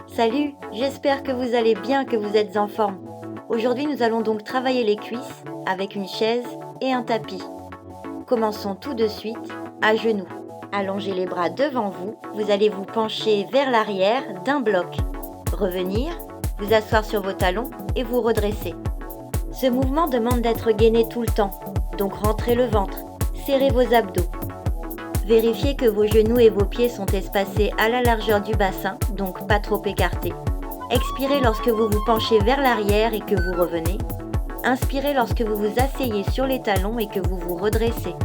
Salut, j'espère que vous allez bien, que vous êtes en forme. Aujourd'hui, nous allons donc travailler les cuisses avec une chaise et un tapis. Commençons tout de suite à genoux. Allongez les bras devant vous, vous allez vous pencher vers l'arrière d'un bloc. Revenir, vous asseoir sur vos talons et vous redresser. Ce mouvement demande d'être gainé tout le temps, donc rentrez le ventre, serrez vos abdos. Vérifiez que vos genoux et vos pieds sont espacés à la largeur du bassin, donc pas trop écartés. Expirez lorsque vous vous penchez vers l'arrière et que vous revenez. Inspirez lorsque vous vous asseyez sur les talons et que vous vous redressez.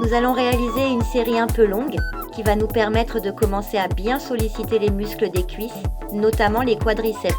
Nous allons réaliser une série un peu longue qui va nous permettre de commencer à bien solliciter les muscles des cuisses, notamment les quadriceps.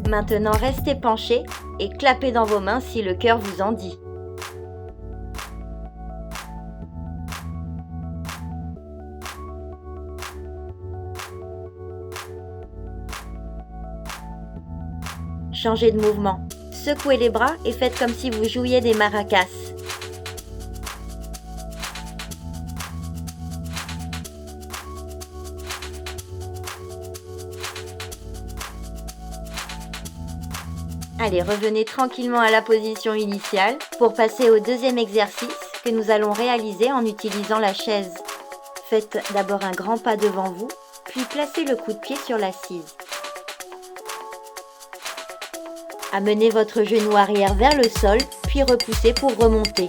Maintenant, restez penchés et clapez dans vos mains si le cœur vous en dit. Changez de mouvement. Secouez les bras et faites comme si vous jouiez des maracas. Allez, revenez tranquillement à la position initiale pour passer au deuxième exercice que nous allons réaliser en utilisant la chaise. Faites d'abord un grand pas devant vous, puis placez le coup de pied sur l'assise. Amenez votre genou arrière vers le sol, puis repoussez pour remonter.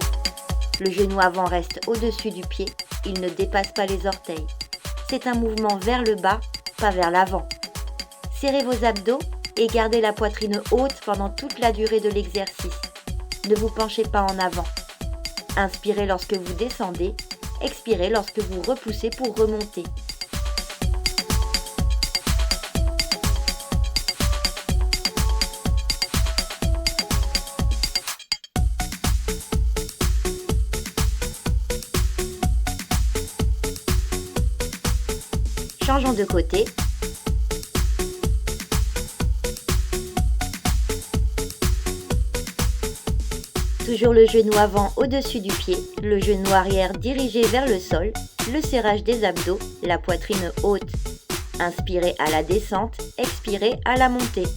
Le genou avant reste au-dessus du pied, il ne dépasse pas les orteils. C'est un mouvement vers le bas, pas vers l'avant. Serrez vos abdos et gardez la poitrine haute pendant toute la durée de l'exercice. Ne vous penchez pas en avant. Inspirez lorsque vous descendez, expirez lorsque vous repoussez pour remonter. Changeons de côté. Toujours le genou avant au-dessus du pied, le genou arrière dirigé vers le sol, le serrage des abdos, la poitrine haute. Inspirez à la descente, expirez à la montée.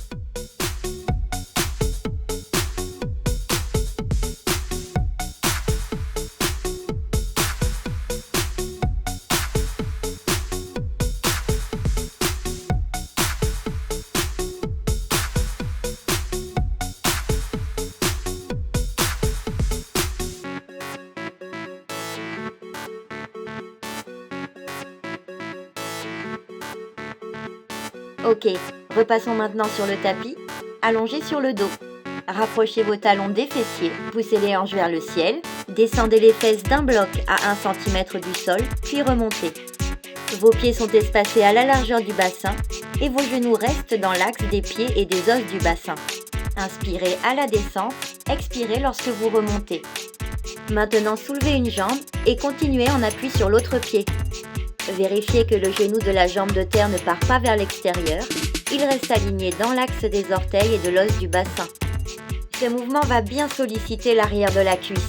Ok, repassons maintenant sur le tapis, allongez sur le dos. Rapprochez vos talons des fessiers, poussez les hanches vers le ciel, descendez les fesses d'un bloc à 1 cm du sol, puis remontez. Vos pieds sont espacés à la largeur du bassin et vos genoux restent dans l'axe des pieds et des os du bassin. Inspirez à la descente, expirez lorsque vous remontez. Maintenant, soulevez une jambe et continuez en appui sur l'autre pied. Vérifiez que le genou de la jambe de terre ne part pas vers l'extérieur. Il reste aligné dans l'axe des orteils et de l'os du bassin. Ce mouvement va bien solliciter l'arrière de la cuisse.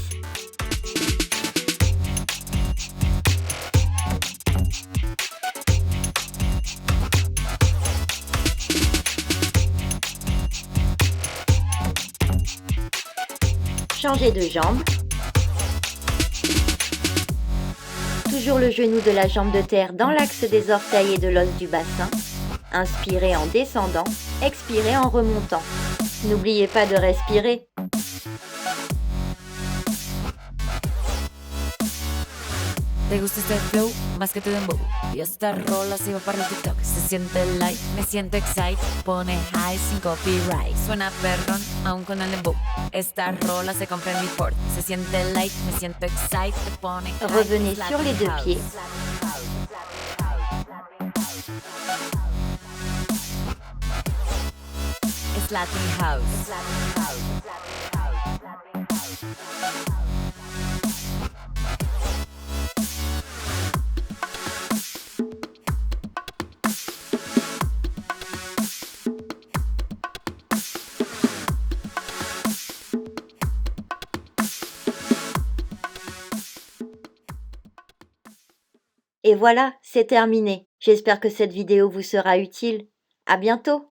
Changez de jambe. Toujours le genou de la jambe de terre dans l'axe des orteils et de l'os du bassin. Inspirez en descendant, expirez en remontant. N'oubliez pas de respirer. ¿Te gusta este flow? Más que tu dembow. Y esta rola se va para el TikTok. Se siente light, me siento excite. Pone high sin copyright. Suena perrón, aún con el dembow. Esta rola se compra en mi Ford. Se siente light, me siento excite. Te pone high. Revenez sur les deux pieds. it's Latin house. Et voilà, c'est terminé. J'espère que cette vidéo vous sera utile. À bientôt!